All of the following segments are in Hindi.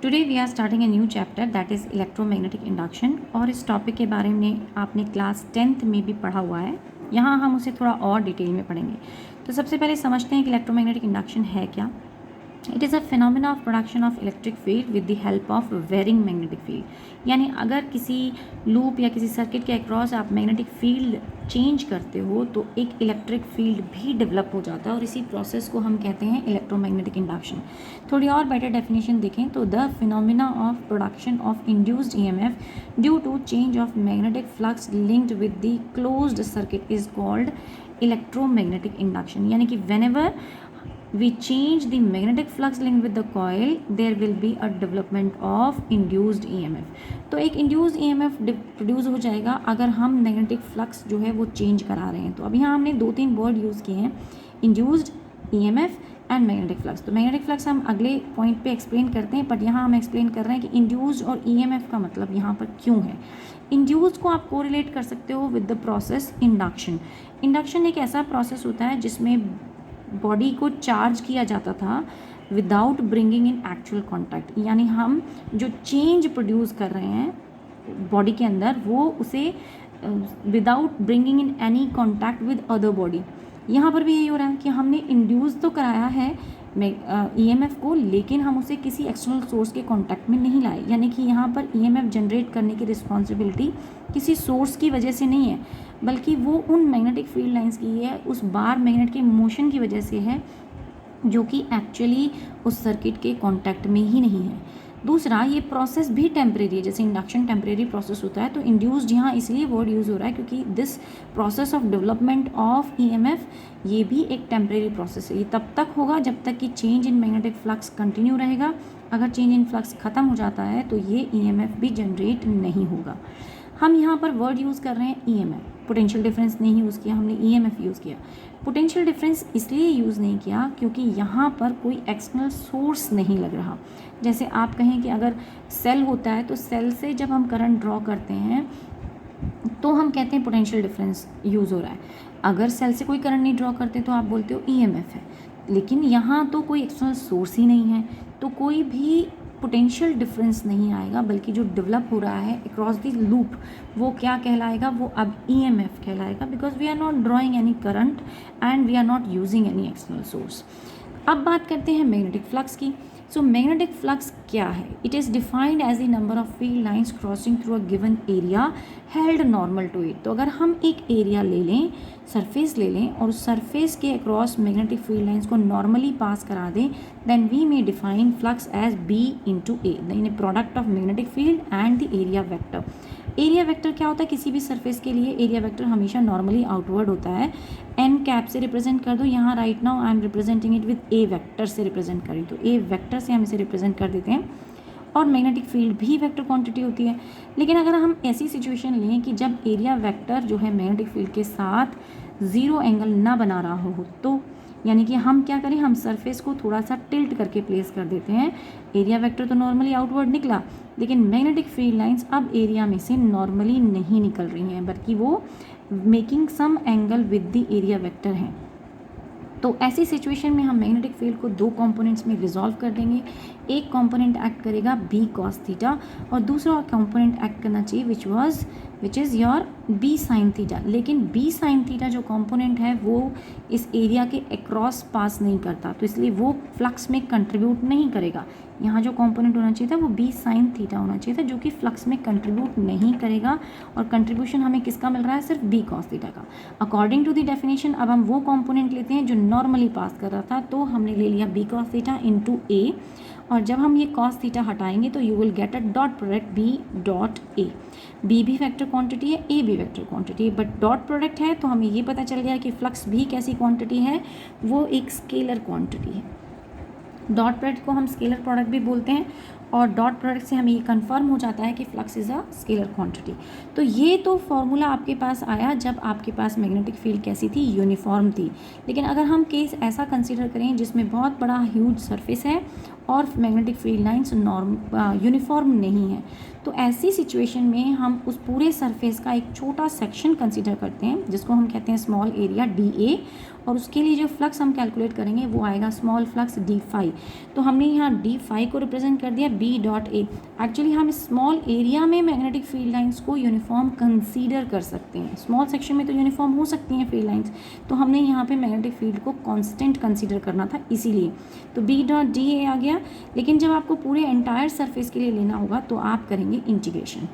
Today we are starting a new chapter that is electromagnetic induction. और इस टॉपिक के बारे में आपने क्लास 10th में भी पढ़ा हुआ है। यहाँ हम उसे थोड़ा और डिटेल में पढ़ेंगे। तो सबसे पहले समझते हैं कि इलेक्ट्रोमैग्नेटिक इंडक्शन है क्या। It is a phenomena of production of electric field with the help of varying magnetic field. यानी अगर किसी लूप या किसी सर्किट के अक्रॉस आप मैग्नेटिक फील्ड चेंज करते हो तो एक इलेक्ट्रिक फील्ड भी डेवलप हो जाता है, और इसी प्रोसेस को हम कहते हैं इलेक्ट्रोमैग्नेटिक इंडक्शन। थोड़ी और बेटर डेफिनेशन देखें तो the phenomena of production of induced EMF due to change of magnetic flux linked with the closed circuit is called electromagnetic induction. यानी कि whenever we change the magnetic flux linked with the coil, there will be a development of induced EMF। तो एक induced EMF प्रोड्यूस हो जाएगा अगर हम मैग्नेटिक फ्लक्स जो है वो चेंज करा रहे हैं। तो अब यहाँ हमने 2-3 वर्ड यूज़ किए हैं, induced EMF and magnetic flux. तो मैग्नेटिक फ्लक्स हम अगले पॉइंट पे एक्सप्लेन करते हैं, बट यहाँ हम एक्सप्लेन कर रहे हैं कि इंड्यूस्ड और EMF का मतलब यहाँ पर क्यों है। इंड्यूस्ड को आप कोरिलेट कर सकते हो with the process induction. Induction एक ऐसा प्रोसेस होता है जिसमें बॉडी को चार्ज किया जाता था without bringing in actual contact. यानी हम जो चेंज प्रोड्यूस कर रहे हैं बॉडी के अंदर वो उसे without bringing in any contact with other body. यहाँ पर भी यही हो रहा है कि हमने इंड्यूस तो कराया है EMF को, लेकिन हम उसे किसी एक्सटर्नल सोर्स के कांटेक्ट में नहीं लाए। यानी कि यहाँ पर EMF जनरेट करने की रिस्पॉन्सिबिलिटी किसी सोर्स की वजह से नहीं है, बल्कि वो उन मैग्नेटिक फील्ड लाइंस की है, उस बार मैग्नेट के मोशन की वजह से है, जो कि एक्चुअली उस सर्किट के कांटेक्ट में ही नहीं है। दूसरा, ये प्रोसेस भी टेम्परेरी है, जैसे इंडक्शन टेम्परेरी प्रोसेस होता है, तो इंड्यूस्ड यहाँ इसलिए वर्ड यूज़ हो रहा है क्योंकि this process of development of EMF ये भी एक टेम्परेरी प्रोसेस है। ये तब तक होगा जब तक कि change in magnetic flux continue रहेगा। अगर चेंज इन फ्लक्स ख़त्म हो जाता है तो ये EMF भी जनरेट नहीं होगा। हम यहाँ पर वर्ड यूज़ कर रहे हैं EMF, पोटेंशियल डिफरेंस नहीं यूज़ किया हमने, EMF यूज़ किया। पोटेंशियल डिफरेंस इसलिए यूज़ नहीं किया क्योंकि यहाँ पर कोई एक्सटर्नल सोर्स नहीं लग रहा। जैसे आप कहें कि अगर सेल होता है तो सेल से जब हम करंट ड्रॉ करते हैं तो हम कहते हैं पोटेंशियल डिफरेंस यूज़ हो रहा है। अगर सेल से कोई करंट नहीं ड्रॉ करते तो आप बोलते हो EMF है। लेकिन यहाँ तो कोई एक्सटर्नल सोर्स ही नहीं है, तो कोई भी पोटेंशियल डिफरेंस नहीं आएगा, बल्कि जो डेवलप हो रहा है अक्रॉस द लूप वो क्या कहलाएगा, वो अब EMF कहलाएगा, because we are not drawing any current and we are not using any external source. अब बात करते हैं मैग्नेटिक फ्लक्स की। सो मैग्नेटिक फ्लक्स क्या है? It is defined as the number of field lines crossing through a given area held normal to it. तो अगर हम एक एरिया ले लें, सरफेस ले लें, और उस सरफेस के अक्रॉस मैग्नेटिक फील्ड लाइंस को नॉर्मली पास करा दें, then we may define flux as B into A, यानी product of magnetic field and the area vector. Area vector क्या होता है? किसी भी सरफेस के लिए एरिया वेक्टर हमेशा नॉर्मली आउटवर्ड होता है। एन कैप से रिप्रेजेंट कर दो। यहाँ right now I am representing it with A vector से रिप्रेजेंट करें, तो ए वेक्टर से हम इसे रिप्रेजेंट कर देते हैं। और मैग्नेटिक फील्ड भी वेक्टर क्वांटिटी होती है। लेकिन अगर हम ऐसी सिचुएशन लें कि जब एरिया वेक्टर जो है मैग्नेटिक फील्ड के साथ ज़ीरो एंगल ना बना रहा हो, तो यानी कि हम क्या करें, हम सरफेस को थोड़ा सा टिल्ट करके प्लेस कर देते हैं। एरिया वेक्टर तो नॉर्मली आउटवर्ड निकला, लेकिन मैग्नेटिक फील्ड लाइंस अब एरिया में से नॉर्मली नहीं निकल रही हैं, बल्कि वो making some angle with the area vector हैं। तो ऐसी सिचुएशन में हम मैग्नेटिक फील्ड को 2 कंपोनेंट्स में रिजॉल्व कर देंगे। एक कंपोनेंट एक्ट करेगा B cos थीटा, और दूसरा कंपोनेंट एक्ट करना चाहिए which is your B sin theta. लेकिन B sin थीटा जो कंपोनेंट है वो इस एरिया के अक्रॉस पास नहीं करता, तो इसलिए वो फ्लक्स में कंट्रीब्यूट नहीं करेगा। यहाँ जो कंपोनेंट होना चाहिए था वो B sin थीटा होना चाहिए था, जो कि फ्लक्स में कंट्रीब्यूट नहीं करेगा। और कंट्रीब्यूशन हमें किसका मिल रहा है? सिर्फ B cos थीटा का। अकॉर्डिंग टू द डेफिनेशन अब हम वो कंपोनेंट लेते हैं जो नॉर्मली पास कर रहा था, तो हमने ले लिया B cos theta into A, और जब हम ये cos थीटा हटाएंगे तो you will get a dot product B dot A। B भी वेक्टर क्वांटिटी है, A भी वेक्टर क्वांटिटी है, बट डॉट प्रोडक्ट है तो हमें ये पता चल गया कि फ्लक्स भी कैसी क्वांटिटी है, वो एक स्केलर क्वांटिटी है। डॉट प्रोडक्ट को हम स्केलर प्रोडक्ट भी बोलते हैं, और डॉट प्रोडक्ट से हमें ये कंफर्म हो जाता है कि flux is a scalar quantity. तो ये तो फॉर्मूला आपके पास आया जब आपके पास मैग्नेटिक फील्ड कैसी थी, यूनिफॉर्म थी। लेकिन अगर हम केस ऐसा कंसीडर करें जिसमें बहुत बड़ा ह्यूज सरफेस है और मैग्नेटिक फील्ड लाइंस यूनिफॉर्म नहीं है, तो ऐसी सिचुएशन में हम उस पूरे सरफेस का एक छोटा सेक्शन कंसीडर करते हैं जिसको हम कहते हैं स्मॉल एरिया DA, और उसके लिए जो फ्लक्स हम कैलकुलेट करेंगे वो आएगा स्मॉल फ्लक्स d∅। तो हमने यहाँ d∅ को रिप्रेजेंट कर दिया B.A। एक्चुअली हम स्मॉल एरिया में मैग्नेटिक फील्ड लाइंस को यूनिफॉर्म कंसीडर कर सकते हैं, स्मॉल सेक्शन में तो यूनिफॉर्म हो सकती हैं फील्ड लाइंस, तो हमने यहाँ पे मैग्नेटिक फील्ड को कांस्टेंट कंसीडर करना था इसीलिए, तो B.DA आ गया। लेकिन जब आपको पूरे एंटायर सरफेस के लिए लेना होगा तो आप करेंगे इंटीग्रेशन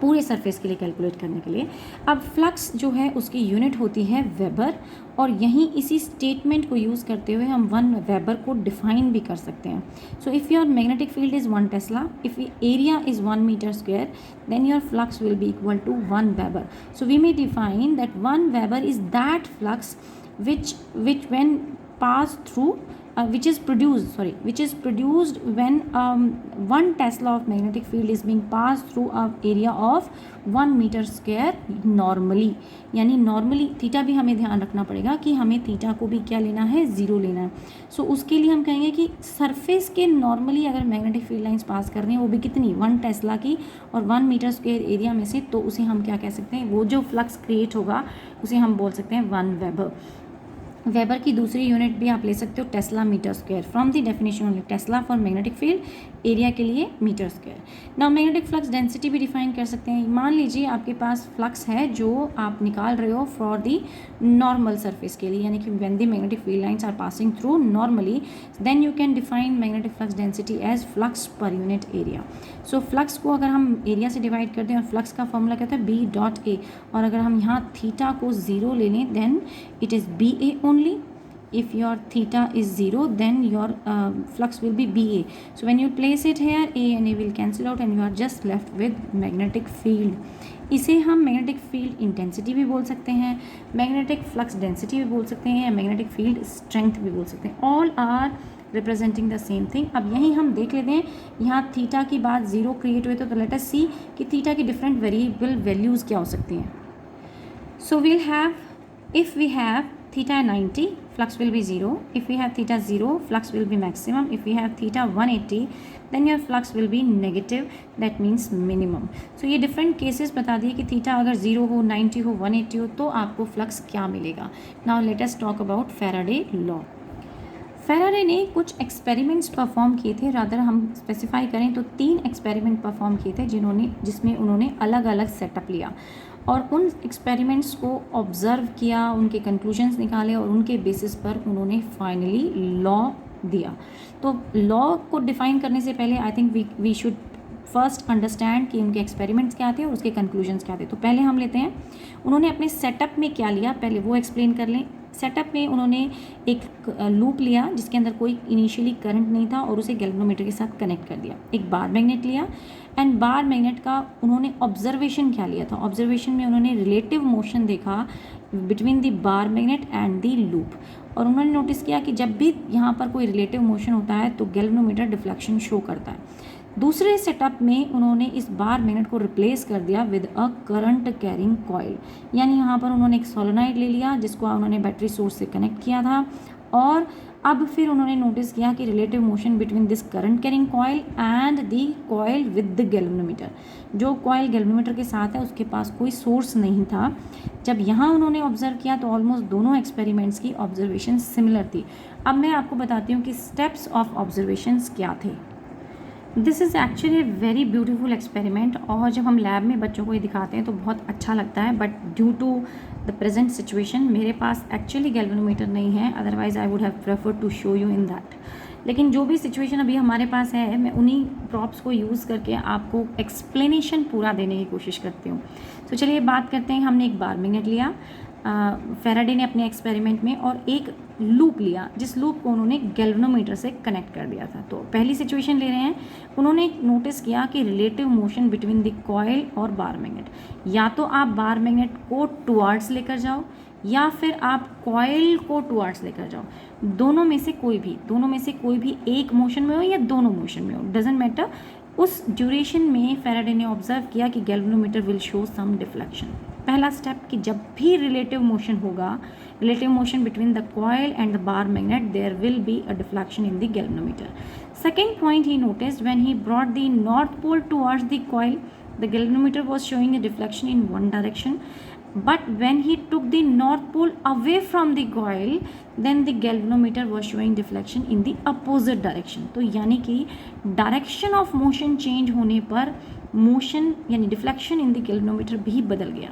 पूरे सरफेस के लिए कैलकुलेट करने के लिए। अब फ्लक्स जो है उसकी यूनिट होती है वेबर, और यहीं इसी स्टेटमेंट को यूज़ करते हुए हम 1 वेबर को डिफाइन भी कर सकते हैं। So if your magnetic field is 1 tesla, if area is 1 meter square, then your flux will be equal to 1 weber. So we may define that 1 weber is that flux which when pass through which is produced when 1 Tesla of magnetic field is being passed through a area of 1 meter square normally। यानी नॉर्मली थीटा भी हमें ध्यान रखना पड़ेगा कि हमें थीटा को भी क्या लेना है, 0 लेना है। सो उसके लिए हम कहेंगे कि सरफेस के नॉर्मली अगर मैग्नेटिक फील्ड लाइंस पास कर रही हैं वो भी कितनी 1 टेस्ला की और 1 मीटर स्क्वायर एरिया में से, तो उसे हम क्या कह सकते हैं, वो जो फ्लक्स क्रिएट होगा उसे हम बोल सकते हैं 1 वेबर। वेबर की दूसरी यूनिट भी आप ले सकते हो tesla metre square, from the definition only tesla for magnetic field, area के लिए metre square. Now magnetic flux density भी डिफाइन कर सकते हैं। मान लीजिए आपके पास फ्लक्स है जो आप निकाल रहे हो फॉर दी नॉर्मल सरफेस के लिए, यानी कि when the magnetic field lines are passing through normally, then you can define magnetic flux density as flux per unit area. So flux को अगर हम एरिया से डिवाइड करते हैं और फ्लक्स का फॉर्मूला कहता है B.A, और अगर हम यहाँ थीटा को 0 ले लें then it is BA only। If your theta is 0 then your flux will be BA। So when you place it here, A and A will cancel out and you are just left with magnetic field। इसे हम मैग्नेटिक फील्ड इंटेंसिटी भी बोल सकते हैं, मैग्नेटिक फ्लक्स डेंसिटी भी बोल सकते हैं, मैग्नेटिक फील्ड स्ट्रेंथ भी बोल सकते हैं। All are representing the same thing. अब यहीं हम देख लेते हैं, यहाँ थीटा की बात 0 क्रिएट हुए तो लेट अस सी कि थीटा की डिफरेंट वेरिएबल वैल्यूज़ क्या हो सकती हैं। So we'll have, if we have theta 90, flux will be 0। if we have theta 0, flux will be maximum। if we have theta 180, then your flux will be negative, that means minimum। so ये different cases बता दिए कि थीटा अगर 0 हो, 90 हो, 180 हो तो आपको फ्लक्स क्या मिलेगा। now let us talk about Faraday law। Faraday ने कुछ एक्सपेरिमेंट्स परफॉर्म किए थे, रादर हम स्पेसिफाई करें तो 3 एक्सपेरिमेंट परफॉर्म किए थे जिसमें उन्होंने अलग अलग सेटअप लिया और उन एक्सपेरिमेंट्स को ऑब्ज़र्व किया, उनके कंक्लूजन्स निकाले और उनके बेसिस पर उन्होंने फाइनली लॉ दिया। तो लॉ को डिफ़ाइन करने से पहले I think we should first understand कि उनके एक्सपेरिमेंट्स क्या थे और उसके कंक्लूजन्स क्या थे। तो पहले हम लेते हैं उन्होंने अपने सेटअप में क्या लिया, पहले वो एक्सप्लेन कर लें। सेटअप में उन्होंने एक लूप लिया जिसके अंदर कोई इनिशियली करंट नहीं था और उसे गैल्वेनोमीटर के साथ कनेक्ट कर दिया। एक बार मैग्नेट लिया एंड बार मैग्नेट का उन्होंने ऑब्जर्वेशन क्या लिया था, ऑब्जर्वेशन में उन्होंने रिलेटिव मोशन देखा between the bar magnet and the loop, और उन्होंने नोटिस किया कि जब भी यहाँ पर कोई रिलेटिव मोशन होता है तो गैल्वेनोमीटर डिफ्लेक्शन शो करता है। दूसरे सेटअप में उन्होंने इस बार मैग्नेट को रिप्लेस कर दिया with a current carrying coil, यानी यहाँ पर उन्होंने एक सोलेनॉइड ले लिया जिसको उन्होंने बैटरी सोर्स से कनेक्ट किया था, और अब फिर उन्होंने नोटिस किया कि relative motion between this current carrying coil and the coil with the galvanometer, जो कॉइल गैल्वेनोमीटर के साथ है उसके पास कोई सोर्स नहीं था। जब यहाँ उन्होंने ऑब्जर्व किया तो ऑलमोस्ट दोनों एक्सपेरिमेंट्स की ऑब्जर्वेशन सिमिलर थी। अब मैं आपको बताती हूँ कि स्टेप्स ऑफ ऑब्जर्वेशंस क्या थे। This is actually very beautiful experiment, और जब हम लैब में बच्चों को ये दिखाते हैं तो बहुत अच्छा लगता है, but due to the present situation मेरे पास एक्चुअली गैल्वेनोमीटर नहीं है, otherwise I would have preferred to show you in that. लेकिन जो भी सिचुएशन अभी हमारे पास है मैं उन्हीं प्रॉप्स को यूज़ करके आपको एक्सप्लेनेशन पूरा देने की कोशिश करती हूँ। तो चलिए बात करते हैं। हमने एक बार मैग्नेट लिया फेराडे ने अपने एक्सपेरिमेंट में, और एक लूप लिया जिस लूप को उन्होंने गैल्वेनोमीटर से कनेक्ट कर दिया था। तो पहली सिचुएशन ले रहे हैं, उन्होंने नोटिस किया कि relative motion between the coil और बार मैग्नेट, या तो आप बार मैग्नेट को टुवर्ड्स लेकर जाओ या फिर आप कॉइल को टुवर्ड्स लेकर जाओ, दोनों में से कोई भी एक मोशन में हो या दोनों मोशन में हो, डजेंट मैटर। उस ड्यूरेशन में फेराडे ने ऑब्जर्व किया कि galvanometer will show some deflection. पहला स्टेप कि जब भी रिलेटिव मोशन होगा, relative motion between the coil and the bar magnet, there will be a deflection in the galvanometer. Second point he noticed, when he brought the north pole towards the coil, the galvanometer was showing a deflection in one direction, but when he took the north pole away from the coil, then the galvanometer was showing deflection in the opposite direction. तो यानी कि direction of motion change होने पर मोशन यानी डिफ्लेक्शन इन द गैल्वेनोमीटर भी बदल गया.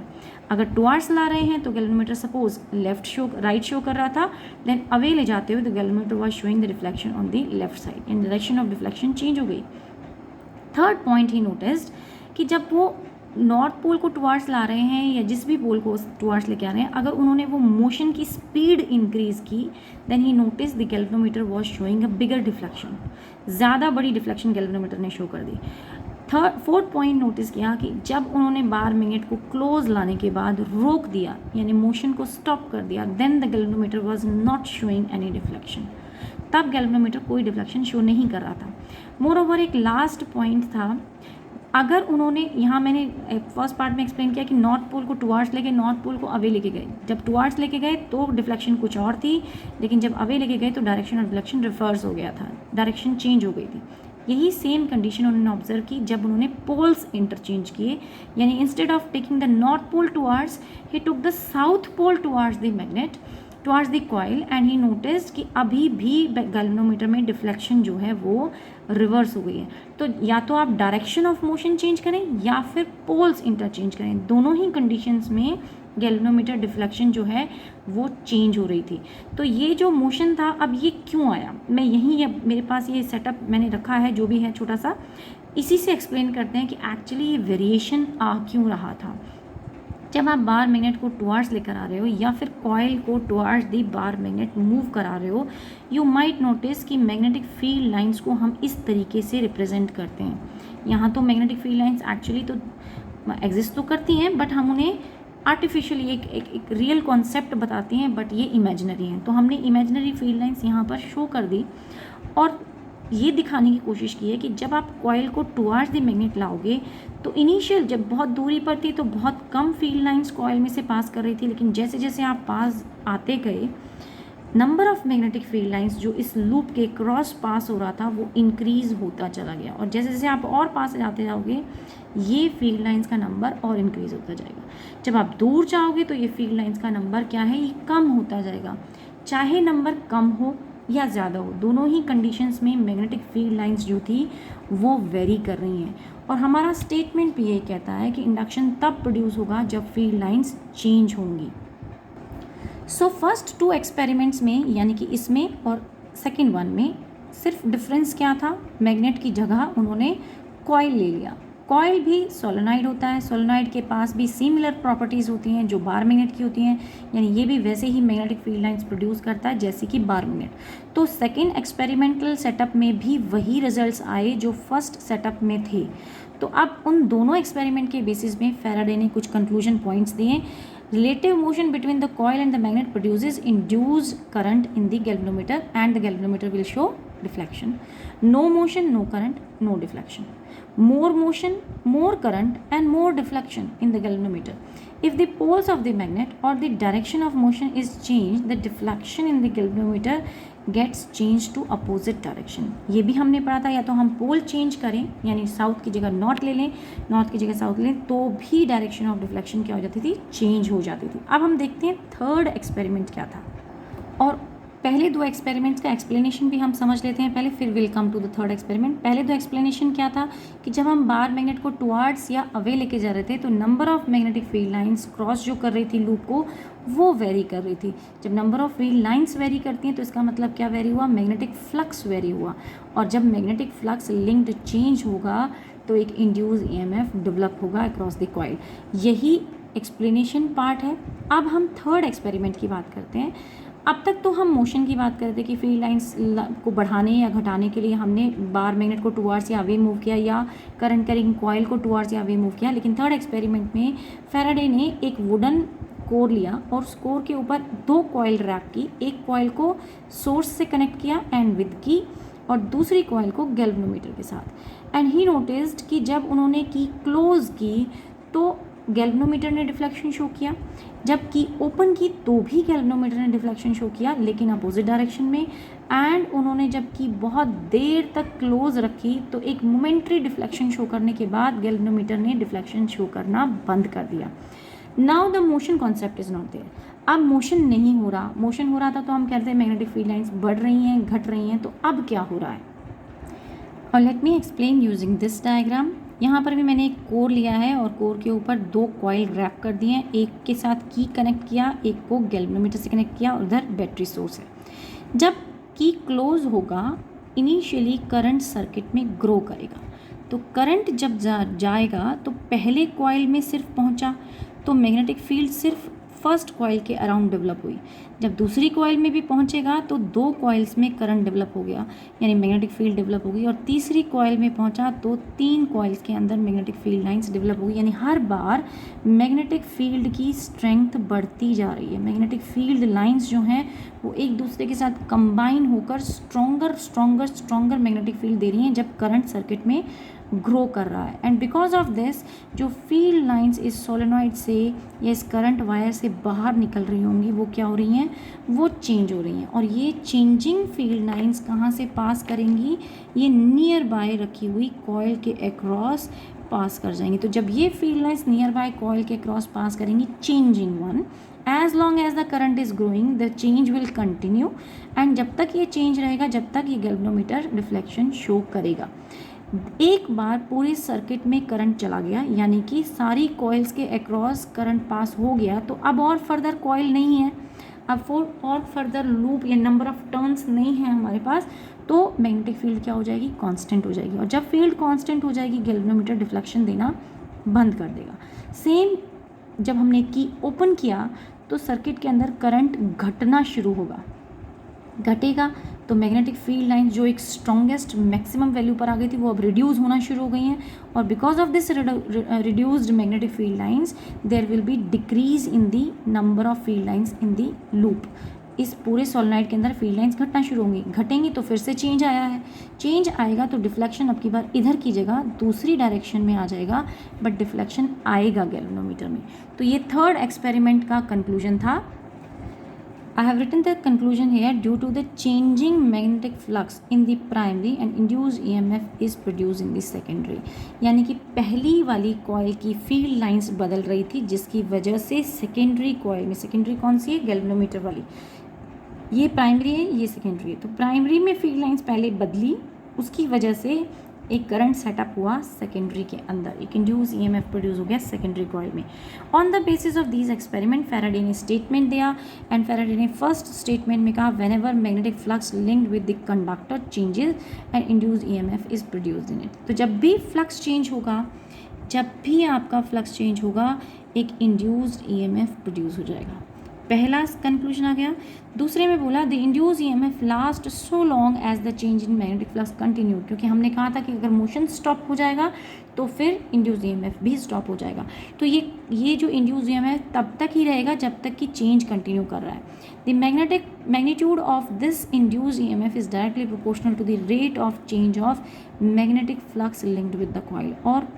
अगर टुवार्ड्स ला रहे हैं तो गैल्वेनोमीटर सपोज राइट शो कर रहा था, देन अवे ले जाते हुए the galvanometer was showing the reflection on the left side, in direction of deflection change हो गई. थर्ड पॉइंट ही नोटिस्ड कि जब वो नॉर्थ पोल को टुवार्ड्स ला रहे हैं या जिस भी पोल को टुवार्ड्स लेके आ रहे हैं, अगर उन्होंने वो मोशन की स्पीड इंक्रीज की, then he notice the galvanometer was showing a bigger deflection, ज़्यादा बड़ी डिफ्लेक्शन गैल्वेनोमीटर ने शो कर दी. फोर्थ पॉइंट नोटिस किया कि जब उन्होंने बार मैग्नेट को क्लोज लाने के बाद रोक दिया यानी मोशन को स्टॉप कर दिया, then the galvanometer was not showing any deflection. तब गैल्वेनोमीटर कोई डिफ्लेक्शन शो नहीं कर रहा था. मोर ओवर एक लास्ट पॉइंट था, अगर उन्होंने यहाँ मैंने फर्स्ट पार्ट में एक्सप्लेन किया कि नॉर्थ पोल को टुवार्ड्स लेके नॉर्थ पोल को अवे लेके गए, जब टुवार्ड्स लेके गए तो डिफ्लेक्शन कुछ और थी, लेकिन जब अवे लेके गए तो डायरेक्शन ऑफ डिफ्लेक्शन रिवर्स हो गया था, डायरेक्शन चेंज हो गई थी. यही सेम कंडीशन उन्होंने ऑब्जर्व की जब उन्होंने पोल्स इंटरचेंज किए, यानी instead of taking the north pole towards he took the south pole towards the magnet towards the coil, and he noticed कि अभी भी गैल्वेनोमीटर में डिफ्लेक्शन जो है वो रिवर्स हो गई है. तो या तो आप डायरेक्शन ऑफ मोशन चेंज करें या फिर पोल्स इंटरचेंज करें, दोनों ही कंडीशंस में गैल्वेनोमीटर डिफ्लेक्शन जो है वो चेंज हो रही थी. तो ये जो मोशन था अब ये क्यों आया, मैं यहीं मेरे पास ये सेटअप मैंने रखा है जो भी है छोटा सा, इसी से एक्सप्लेन करते हैं कि एक्चुअली ये वेरिएशन आ क्यों रहा था. जब आप बार मैग्नेट को टुवार्ड्स लेकर आ रहे हो या फिर कॉइल को टुवार्ड्स दी बार मैग्नेट मूव करा रहे हो, यू माइट नोटिस कि मैग्नेटिक फील्ड लाइंस को हम इस तरीके से रिप्रेजेंट करते हैं. यहाँ तो मैग्नेटिक फील्ड लाइंस एक्चुअली तो एग्जिस्ट तो करती हैं, बट हम उन्हें आर्टिफिशियली एक रियल कॉन्सेप्ट बताती हैं, बट ये इमेजिनरी हैं. तो हमने इमेजिनरी फील्ड लाइंस यहाँ पर शो कर दी और ये दिखाने की कोशिश की है कि जब आप कॉइल को टुवार्ड्स द मैग्नेट लाओगे तो इनिशियल जब बहुत दूरी पर थी तो बहुत कम फील्ड लाइंस कॉइल में से पास कर रही थी, लेकिन जैसे जैसे आप पास आते गए number of magnetic field lines जो इस लूप के क्रॉस पास हो रहा था वो इंक्रीज होता चला गया, और जैसे जैसे आप और पास जाते जाओगे ये फील्ड लाइंस का नंबर और इंक्रीज होता जाएगा. जब आप दूर जाओगे तो ये फील्ड लाइंस का नंबर क्या है, ये कम होता जाएगा. चाहे नंबर कम हो या ज़्यादा हो, दोनों ही कंडीशंस में मैग्नेटिक फील्ड लाइंस जो थी वो वेरी कर रही हैं. और हमारा स्टेटमेंट भी ये कहता है कि इंडक्शन तब प्रोड्यूस होगा जब फील्ड लाइंस चेंज होंगी. सो फर्स्ट टू एक्सपेरिमेंट्स में यानी कि इसमें और सेकेंड वन में सिर्फ डिफरेंस क्या था, मैग्नेट की जगह उन्होंने कॉइल ले लिया. कॉइल भी सोलेनॉइड होता है, सोलेनॉइड के पास भी सिमिलर प्रॉपर्टीज़ होती हैं जो बार मैग्नेट की होती हैं, यानी ये भी वैसे ही मैग्नेटिक फील्ड लाइंस प्रोड्यूस करता है जैसे कि बार मैग्नेट. तो सेकेंड एक्सपेरिमेंटल सेटअप में भी वही रिजल्ट्स आए जो फर्स्ट सेटअप में थे. तो अब उन दोनों एक्सपेरिमेंट के बेसिस में फैराडे ने कुछ कंक्लूजन पॉइंट्स दिए. Relative motion between the coil and the magnet produces induced current in the galvanometer and the galvanometer will show deflection. No motion, no current, no deflection. More motion, more current and more deflection in the galvanometer. If the poles of the magnet or the direction of motion is changed, the deflection in the galvanometer gets changed to opposite direction. ये भी हमने पढ़ा था, या तो हम पोल चेंज करें यानी साउथ की जगह नॉर्थ ले लें, नॉर्थ की जगह साउथ ले लें, तो भी डायरेक्शन ऑफ डिफ्लेक्शन क्या हो जाती थी, चेंज हो जाती थी. अब हम देखते हैं थर्ड एक्सपेरिमेंट क्या था, और पहले दो एक्सपेरिमेंट्स का एक्सप्लेनेशन भी हम समझ लेते हैं पहले, फिर we'll come to the third experiment. पहले दो एक्सप्लेनेशन क्या था कि जब हम बार मैग्नेट को टुवार्ड्स या अवे लेके जा रहे थे तो number of magnetic field lines cross जो कर रही थी लूप को वो वेरी कर रही थी. जब number of field lines very करती हैं तो इसका मतलब क्या वेरी हुआ, मैग्नेटिक फ्लक्स वेरी हुआ, और जब मैग्नेटिक फ्लक्स लिंक्ड चेंज होगा तो एक इंड्यूस ईएमएफ डेवलप होगा अक्रॉस द कॉइल. यही एक्सप्लेनेशन पार्ट है. अब हम थर्ड एक्सपेरिमेंट की बात करते हैं. अब तक तो हम मोशन की बात करते कि फील्ड लाइंस को बढ़ाने या घटाने के लिए हमने बार मैग्नेट को टुवार्ड्स या अवे मूव किया या करंट कैरिंग कॉइल को टुवार्ड्स या अवे मूव किया, लेकिन थर्ड एक्सपेरिमेंट में फैराडे ने एक वुडन कोर लिया और उस कोर के ऊपर दो कॉइल रैप की. एक कॉइल को सोर्स से कनेक्ट किया एंड विद की, और दूसरी कॉइल को गैल्वेनोमीटर के साथ. एंड ही नोटिस्ड कि जब उन्होंने की क्लोज की तो गैल्वेनोमीटर ने डिफ्लेक्शन शो किया, जबकि ओपन की तो भी गैल्वेनोमीटर ने डिफ्लेक्शन शो किया, लेकिन अपोजिट डायरेक्शन में। एंड उन्होंने जबकि बहुत देर तक क्लोज रखी तो एक मोमेंट्री डिफ्लेक्शन शो करने के बाद गैल्वेनोमीटर ने डिफ्लेक्शन शो करना बंद कर दिया। Now the motion concept is not there. अब मोशन नहीं हो रहा, मोशन हो रहा था तो हम कहते हैं मैग्नेटिक फील्ड लाइंस बढ़ रही हैं, घट रही हैं, तो अब क्या हो रहा है। और let me explain using this diagram. यहाँ पर भी मैंने एक कोर लिया है और कोर के ऊपर 2 कॉइल रैप कर दिए हैं, एक के साथ की कनेक्ट किया, एक को गैल्वेनोमीटर से कनेक्ट किया, और उधर बैटरी सोर्स है। जब की क्लोज होगा इनिशियली करंट सर्किट में ग्रो करेगा, तो करंट जब जाएगा तो पहले कॉइल में सिर्फ पहुँचा तो मैग्नेटिक फील्ड सिर्फ फर्स्ट कॉइल के अराउंड डेवलप हुई। जब दूसरी कॉइल में भी पहुंचेगा तो 2 कॉइल्स में करंट डेवलप हो गया, यानी मैग्नेटिक फील्ड डेवलप हो गई, और तीसरी कॉइल में पहुंचा तो 3 कॉइल्स के अंदर मैग्नेटिक फील्ड लाइंस डेवलप हो गई। यानी हर बार मैग्नेटिक फील्ड की स्ट्रेंथ बढ़ती जा रही है। मैग्नेटिक फील्ड लाइंस जो हैं वो एक दूसरे के साथ कंबाइन होकर स्ट्रॉन्गर मैग्नेटिक फील्ड दे रही हैं जब करंट सर्किट में ग्रो कर रहा है। एंड बिकॉज ऑफ दिस जो फील्ड लाइंस इस सोलेनॉइड से या इस करंट वायर से बाहर निकल रही होंगी वो क्या हो रही हैं, वो चेंज हो रही हैं। और ये चेंजिंग फील्ड लाइंस कहाँ से पास करेंगी, ये नियर बाय रखी हुई कॉइल के अक्रॉस पास कर जाएंगी। तो जब ये field lines nearby coil के अक्रॉस पास करेंगी, changing one, as long as the current is growing the change will continue. And जब तक ये चेंज रहेगा, जब तक ये गैल्वेनोमीटर डिफ्लेक्शन शो करेगा। एक बार पूरे सर्किट में करंट चला गया, यानी कि सारी कॉइल्स के अक्रॉस करंट पास हो गया, तो अब और फर्दर कॉइल नहीं है, अब और फर्दर लूप या नंबर ऑफ टर्न्स नहीं है हमारे पास, तो मैग्नेटिक फील्ड क्या हो जाएगी, कांस्टेंट हो जाएगी। और जब फील्ड कांस्टेंट हो जाएगी, गैल्वेनोमीटर डिफ्लेक्शन देना बंद कर देगा। सेम जब हमने की ओपन किया तो सर्किट के अंदर करंट घटना शुरू होगा, घटेगा तो मैग्नेटिक फील्ड लाइन जो एक स्ट्रॉन्गेस्ट मैक्सिमम वैल्यू पर आ गई थी वो अब रिड्यूस होना शुरू हो गई हैं। और because of this reduced magnetic field lines there will be decrease in the number of field lines in the loop. इस पूरे सोलेनॉइड के अंदर फील्ड लाइंस घटना शुरू होंगी, घटेंगी तो फिर से चेंज आया है, चेंज आएगा तो डिफ्लेक्शन अब की बार इधर की जगह दूसरी डायरेक्शन में आ जाएगा, बट डिफ्लेक्शन आएगा गैल्वेनोमीटर में। तो ये थर्ड एक्सपेरिमेंट का कंक्लूजन था। I have written the conclusion here. Due to the changing magnetic flux in the primary and induced EMF is produced in the secondary. यानी कि पहली वाली कॉइल की फील्ड लाइंस बदल रही थी जिसकी वजह से सेकेंडरी कॉइल में, सेकेंडरी कौन सी है, गैल्वेनोमीटर वाली, ये प्राइमरी है, ये सेकेंडरी है, तो प्राइमरी में फील्ड लाइंस पहले बदली, उसकी वजह से एक करंट सेटअप हुआ सेकेंडरी के अंदर, एक इंड्यूस ईएमएफ प्रोड्यूस हो गया सेकेंडरी कॉइल में। On the basis of these experiment Faraday ने स्टेटमेंट दिया, एंड फैराडे ने फर्स्ट स्टेटमेंट में कहा when ever magnetic flux linked with the conductor changes and induce EMF is produced in it. तो जब भी फ्लक्स चेंज होगा, जब भी आपका फ्लक्स चेंज होगा, एक इंड्यूस्ड ईएमएफ प्रोड्यूस हो जाएगा। पहला कंक्लूजन आ गया। दूसरे में बोला the induce EMF last so long as the change in magnetic flux continue, क्योंकि हमने कहा था कि अगर मोशन स्टॉप हो जाएगा तो फिर इंड्यूस ईएमएफ भी स्टॉप हो जाएगा। तो ये जो इंड्यूस ईएमएफ तब तक ही रहेगा जब तक कि चेंज कंटिन्यू कर रहा है। The magnitude of this induce EMF is directly proportional to the rate of change of magnetic flux linked with the coil. और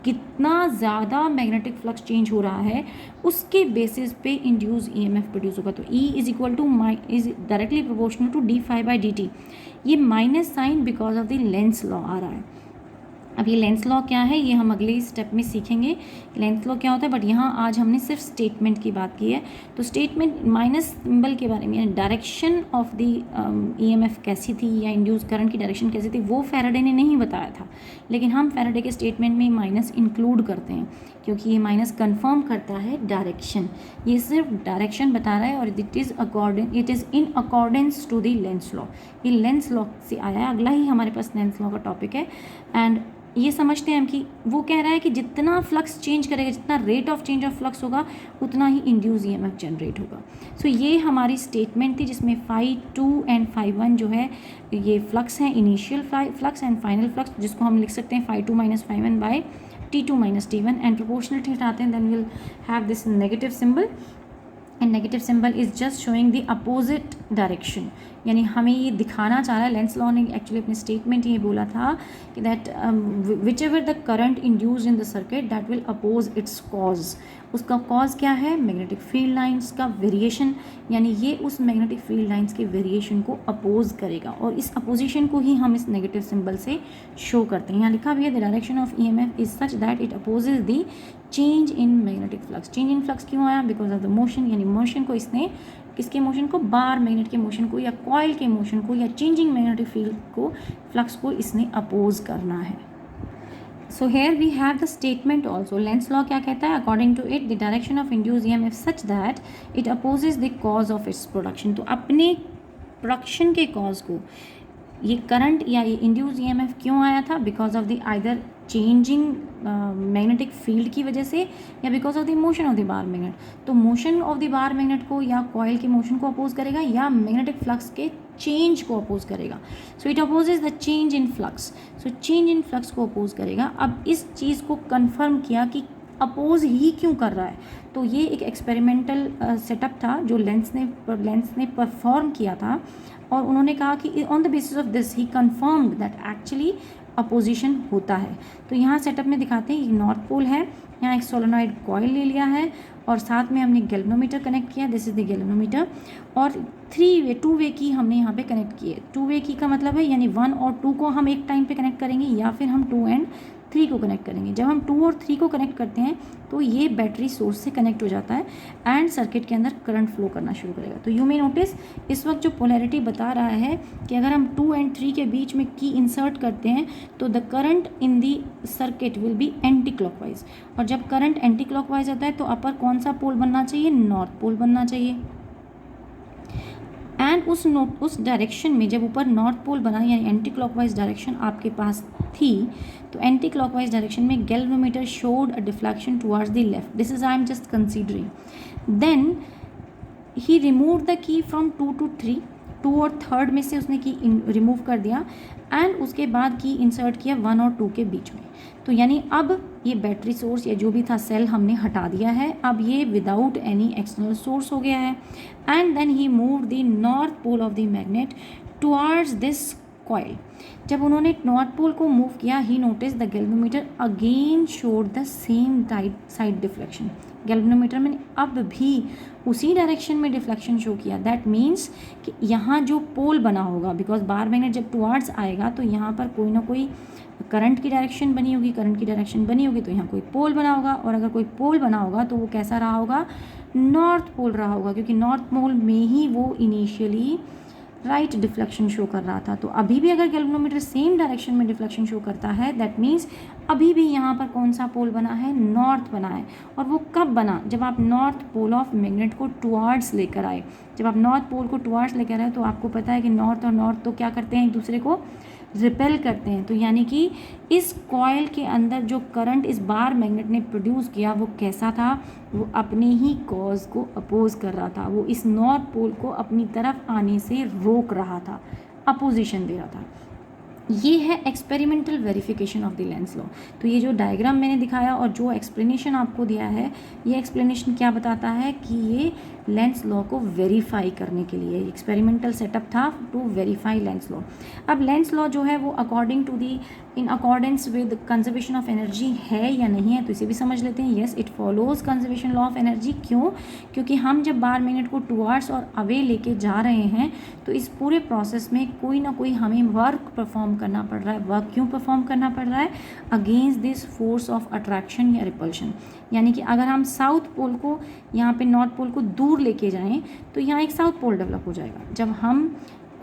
कितना ज़्यादा मैग्नेटिक फ्लक्स चेंज हो रहा है उसके बेसिस पे इंड्यूस ईएमएफ प्रोड्यूस होगा। तो E is equal to is directly proportional to d∅/dt। ये minus sign because of the Lenz law आ रहा है। अब ये लेंस लॉ क्या है ये हम अगले स्टेप में सीखेंगे, लेंस लॉ क्या होता है, बट यहाँ आज हमने सिर्फ स्टेटमेंट की बात की है। तो स्टेटमेंट माइनस सिंबल के बारे में, यानी डायरेक्शन ऑफ द ईएमएफ कैसी थी या इंड्यूस करंट की डायरेक्शन कैसी थी, वो फैराडे ने नहीं बताया था, लेकिन हम फैराडे के स्टेटमेंट में माइनस इंक्लूड करते हैं क्योंकि ये माइनस कंफर्म करता है डायरेक्शन। ये सिर्फ डायरेक्शन बता रहा है और it is in accordance to the Lenz law. ये लेंस लॉ से आया है, अगला ही हमारे पास लेंस लॉ का टॉपिक है। एंड ये समझते हैं हम कि वो कह रहा है कि जितना फ्लक्स चेंज करेगा, जितना rate of change of flux होगा, उतना ही इंड्यूस ईएमएफ जनरेट होगा। सो ये हमारी स्टेटमेंट थी जिसमें φ2 एंड φ1 जो है ये फ्लक्स है, initial flux and final flux, जिसको हम लिख सकते हैं φ2 - φ1 bye T2 - T1 and proportionality हटाते हैं, then we'll have this negative symbol, and negative symbol is just showing the opposite direction. यानी हमें ये दिखाना चाह रहा है, लेंस लॉ ने एक्चुअली अपने स्टेटमेंट ये बोला था कि that whichever the current induced in the circuit that will oppose its cause. उसका कॉज क्या है? मैग्नेटिक फील्ड लाइंस का वेरिएशन, यानी ये उस मैग्नेटिक फील्ड लाइंस के वेरिएशन को अपोज करेगा, और इस अपोजिशन को ही हम इस नेगेटिव सिंबल से शो करते हैं। यहाँ लिखा भी है the direction of EMF is such that it opposes the change in magnetic flux. Change in flux क्यों आया? बिकॉज ऑफ द मोशन, यानी मोशन को इसने, किसके मोशन को? बार मैग्नेट के मोशन को या कॉइल के मोशन को या चेंजिंग मैग्नेटिक फील्ड को, फ्लक्स को इसने अपोज करना है। So here we have the statement also. Lenz law क्या कहता है? According to it the direction of induce EMF such that it opposes the cause of its production. तो अपने प्रोडक्शन के कॉज को ये करंट या ये इंड्यूस EMF क्यों आया था? Because of the either changing magnetic field की वजह से या because of the motion of the bar magnet. तो motion of the bar magnet को या कॉइल के मोशन को अपोज करेगा या मैग्नेटिक फ्लक्स के चेंज को अपोज करेगा। So it opposes the change in flux. So change in flux को अपोज करेगा। अब इस चीज़ को कन्फर्म किया कि अपोज ही क्यों कर रहा है, तो ये एक एक्सपेरिमेंटल सेटअप था जो लेंस ने परफॉर्म किया था, और उन्होंने कहा कि on the basis of this he confirmed that actually opposition होता है। तो यहाँ सेटअप में दिखाते हैं, ये नॉर्थ पोल है, यहाँ एक सोलेनॉइड कॉइल ले लिया है और साथ में हमने गैल्वेनोमीटर कनेक्ट किया, दिस इज द गैल्वेनोमीटर, और 2 वे की हमने यहाँ पे कनेक्ट किए। 2 वे की का मतलब है यानी 1 और 2 को हम एक टाइम पे कनेक्ट करेंगे या फिर हम 2 एंड 3 को कनेक्ट करेंगे। जब हम 2 और 3 को कनेक्ट करते हैं तो ये बैटरी सोर्स से कनेक्ट हो जाता है एंड सर्किट के अंदर करंट फ्लो करना शुरू करेगा। तो यू मे नोटिस इस वक्त जो पोलैरिटी बता रहा है कि अगर हम 2 एंड 3 के बीच में की इंसर्ट करते हैं तो the current in the circuit will be anti clockwise, और जब करंट एंटी क्लॉकवाइज होता है तो अपर कौन सा पोल बनना चाहिए? नॉर्थ पोल बनना चाहिए। एंड उस डायरेक्शन में जब ऊपर नॉर्थ पोल बना यानी एंटी क्लॉकवाइज डायरेक्शन आपके पास थी, तो एंटी क्लॉकवाइज डायरेक्शन में galvanometer showed a deflection towards the left. This is I am just considering. Then he remove the key from 2 to 3, 2 और 3rd में से उसने की रिमूव कर दिया एंड उसके बाद की इंसर्ट किया 1 और 2 के बीच में। तो यानी अब ये बैटरी सोर्स या जो भी था सेल हमने हटा दिया है, अब ये विदाउट एनी एक्सटर्नल सोर्स हो गया है। And then he move the north pole of the magnet towards this coil. जब उन्होंने नॉर्थ पोल को मूव किया, he notice the galvanometer again showed the same side deflection. Galvanometer में अब भी उसी डायरेक्शन में डिफ्लेक्शन शो किया। दैट मीन्स कि यहाँ जो पोल बना होगा, बिकॉज बार मैग्नेट जब टुवर्ड्स आएगा तो यहाँ पर कोई ना कोई करंट की डायरेक्शन बनी होगी, करंट की डायरेक्शन बनी होगी तो यहाँ कोई पोल बना होगा, और अगर कोई पोल बना होगा तो वो कैसा रहा होगा? नॉर्थ पोल रहा होगा, क्योंकि नॉर्थ पोल में ही वो इनिशियली राइट डिफ्लेक्शन शो कर रहा था। तो अभी भी अगर गैल्वेनोमीटर सेम डायरेक्शन में डिफ्लेक्शन शो करता है, दैट मीन्स अभी भी यहाँ पर कौन सा पोल बना है? नॉर्थ बना है। और वो कब बना? जब आप नॉर्थ पोल ऑफ मैग्नेट को टुवर्ड्स लेकर आए। जब आप नॉर्थ पोल को टुवर्ड्स लेकर आए तो आपको पता है कि नॉर्थ और नॉर्थ तो क्या करते हैं? एक दूसरे को रिपेल करते हैं। तो यानी कि इस कॉइल के अंदर जो करंट इस बार मैग्नेट ने प्रोड्यूस किया वो कैसा था? वो अपने ही कॉज को अपोज कर रहा था, वो इस नॉर्थ पोल को अपनी तरफ आने से रोक रहा था, अपोजिशन दे रहा था। ये है experimental verification of the Lenz law. तो ये जो डायग्राम मैंने दिखाया और जो एक्सप्लेनेशन आपको दिया है, ये एक्सप्लेनेशन क्या बताता है कि ये लेंस लॉ को वेरीफाई करने के लिए एक्सपेरिमेंटल सेटअप था टू वेरीफाई लेंस लॉ। अब लेंस लॉ जो है वो according to the in accordance with conservation of energy है या नहीं है, तो इसे भी समझ लेते हैं। Yes, it follows conservation law of energy. क्यों? क्योंकि हम जब बार मैग्नेट को टुवर्ड्स और अवे लेके जा रहे हैं तो इस पूरे प्रोसेस में कोई ना कोई हमें वर्क परफॉर्म करना पड़ रहा है। वर्क क्यों परफॉर्म करना पड़ रहा है? Against this force of attraction या रिपल्शन। यानी कि अगर हम साउथ पोल को यहाँ पे नॉर्थ पोल को दूर लेके जाएं तो यहाँ एक साउथ पोल डेवलप हो जाएगा। जब हम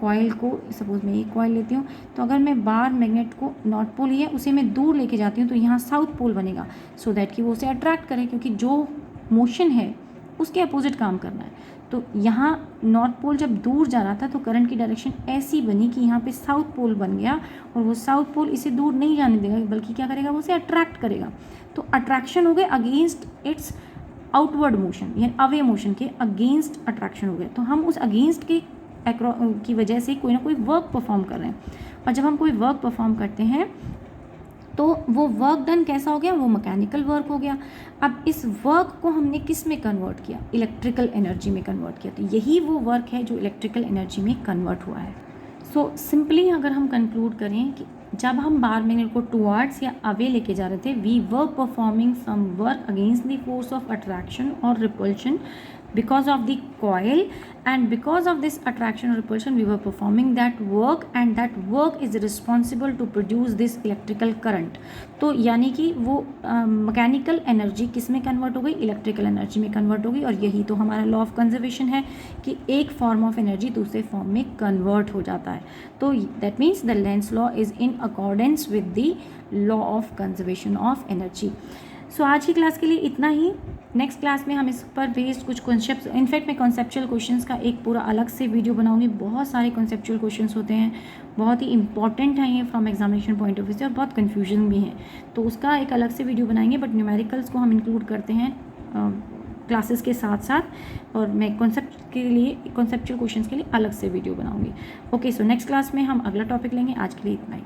कॉइल को, सपोज मैं एक कॉइल लेती हूँ, तो अगर मैं बार मैग्नेट को नॉर्थ पोल ही है उसे मैं दूर लेके जाती हूँ तो यहाँ साउथ पोल बनेगा, सो दैट कि वो उसे अट्रैक्ट करे, क्योंकि जो मोशन है उसके अपोजिट काम करना है। तो यहाँ नॉर्थ पोल जब दूर जा रहा था तो करंट की डायरेक्शन ऐसी बनी कि यहाँ पे साउथ पोल बन गया, और वो साउथ पोल इसे दूर नहीं जाने देगा बल्कि क्या करेगा? वो उसे अट्रैक्ट करेगा। तो अट्रैक्शन हो गए अगेंस्ट इट्स आउटवर्ड मोशन, यानी अवे मोशन के अगेंस्ट अट्रैक्शन हो गए। तो हम उस अगेंस्ट के की वजह से कोई ना कोई वर्क परफॉर्म कर रहे हैं, और जब हम कोई वर्क परफॉर्म करते हैं तो वो वर्क डन कैसा हो गया, वो मैकेनिकल वर्क हो गया। अब इस वर्क को हमने किस में कन्वर्ट किया, इलेक्ट्रिकल एनर्जी में कन्वर्ट किया। तो यही वो वर्क है जो इलेक्ट्रिकल एनर्जी में कन्वर्ट हुआ है। सो सिंपली अगर हम कंक्लूड करें कि जब हम बार मैग्नेट को टुवर्ड्स या अवे लेके जा रहे थे, we were performing some work against the force of attraction और repulsion because of the coil, and because of this attraction or repulsion we were performing that work, and that work is responsible to produce this electrical current। तो यानी कि वो मैकेनिकल एनर्जी किस में कन्वर्ट हो गई, इलेक्ट्रिकल एनर्जी में कन्वर्ट हो गई। और यही तो हमारा लॉ ऑफ कंजर्वेशन है कि एक फॉर्म ऑफ एनर्जी दूसरे फॉर्म में कन्वर्ट हो जाता है। तो that means the Lenz law is in accordance with the law of conservation of energy. So आज की क्लास के लिए इतना ही। नेक्स्ट क्लास में हम इस पर बेस्ड कुछ कॉन्सेप्ट, इनफैक्ट मैं कॉन्सेप्चुअल क्वेश्चंस का एक पूरा अलग से वीडियो बनाऊंगी। बहुत सारे कॉन्सेप्चुअल क्वेश्चंस होते हैं, बहुत ही इंपॉर्टेंट हैं ये from examination point of view से, और बहुत कन्फ्यूजन भी है, तो उसका एक अलग से वीडियो बनाएंगे। बट न्यूमेरिकल्स को हम इंक्लूड करते हैं क्लासेस के साथ साथ, और मैं कॉन्सेप्ट के लिए, कॉन्सेप्चुअल क्वेश्चंस के लिए अलग से वीडियो बनाऊंगी। ओके, सो नेक्स्ट क्लास में हम अगला टॉपिक लेंगे। आज के लिए इतना ही।